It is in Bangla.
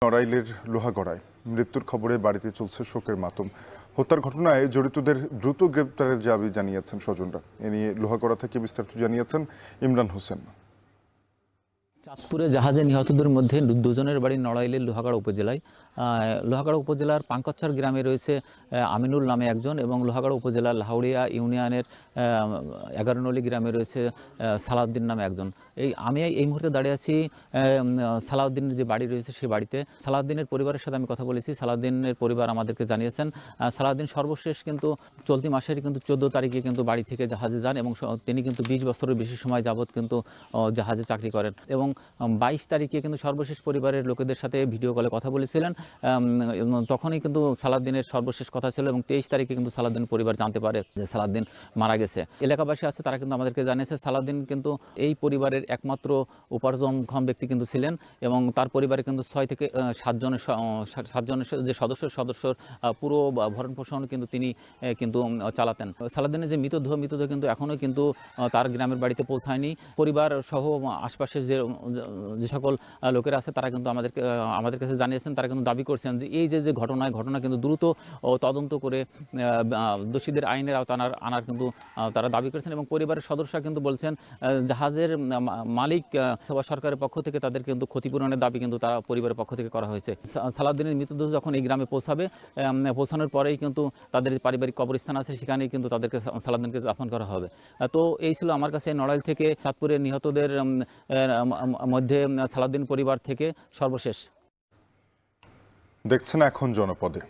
নড়াইলের লোহাগড়ায় মৃত্যুর খবরে বাড়িতে চলছে শোকের মাতম। হত্যার ঘটনায় জড়িতদের দ্রুত গ্রেপ্তারের দাবি জানিয়েছেন স্বজনরা। এ নিয়ে লোহাগড়া থেকে বিস্তারিত জানিয়েছেন ইমরান হোসেন। চাঁদপুরে জাহাজে নিহতদের মধ্যে দুজনের বাড়ি নড়াইলের লোহাগড়া উপজেলায়। লোহাগড়া উপজেলার পাঙ্কচ্ছার গ্রামে রয়েছে আমিনুল নামে একজন, এবং লোহাগড়া উপজেলার লাউড়িয়া ইউনিয়নের 11 নলি গ্রামে রয়েছে সালাউদ্দিন নামে একজন। আমি এই মুহূর্তে দাঁড়িয়ে আছি সালাউদ্দিনের যে বাড়ি রয়েছে সেই বাড়িতে। সালাউদ্দিনের পরিবারের সাথে আমি কথা বলেছি। সালাউদ্দিনের পরিবার আমাদেরকে জানিয়েছেন সালাউদ্দিন সর্বশেষ কিন্তু চলতি মাসের কিন্তু 14 তারিখে কিন্তু বাড়ি থেকে জাহাজে যান, এবং তিনি কিন্তু 20 বছরের বেশি সময় যাবৎ কিন্তু জাহাজে চাকরি করেন, এবং 22 তারিখে কিন্তু সর্বশেষ পরিবারের লোকেদের সাথে ভিডিও কলে কথা বলেছিলেন। তখনই কিন্তু সালাউদ্দিনের সর্বশেষ কথা ছিল, এবং 23 তারিখে কিন্তু সালাউদ্দিন পরিবার জানতে পারে যে সালাউদ্দিন মারা গেছে। এলাকাবাসী আছে, তারা কিন্তু আমাদেরকে জানিয়েছে সালাউদ্দিন কিন্তু এই পরিবারের একমাত্র উপার্জনক্ষম ব্যক্তি কিন্তু ছিলেন, এবং তার পরিবারে কিন্তু 6 থেকে 7 জনের যে সদস্যর পুরো ভরণ পোষণ কিন্তু তিনি কিন্তু চালাতেন। সালাউদ্দিনের যে মৃতদেহ কিন্তু এখনও কিন্তু তার গ্রামের বাড়িতে পৌঁছায়নি। পরিবার সহ আশপাশের যে সকল লোকেরা আছে তারা কিন্তু আমাদের কাছে জানিয়েছেন, তারা কিন্তু দাবি করছেন যে এই যে ঘটনা কিন্তু দ্রুত তদন্ত করে দোষীদের আইনের আওতায় আনার কিন্তু তারা দাবি করেছেন, এবং পরিবারের সদস্যরা কিন্তু বলছেন জাহাজের মালিক অথবা সরকারের পক্ষ থেকে তাদের কিন্তু ক্ষতিপূরণের দাবি কিন্তু তারা পরিবারের পক্ষ থেকে করা হয়েছে। সালাউদ্দিনের মৃতদেহ যখন এই গ্রামে পৌঁছানোর পরেই কিন্তু তাদের পারিবারিক কবরস্থান আছে, সেখানেই কিন্তু তাদেরকে সালাউদ্দিনকে দাফন করা হবে। তো এই ছিল আমার কাছে নড়াইল থেকে চাঁদপুরের নিহতদের মধ্যে সালাউদ্দিন পরিবার থেকে সর্বশেষ। দেখছেন এখন জনপদে।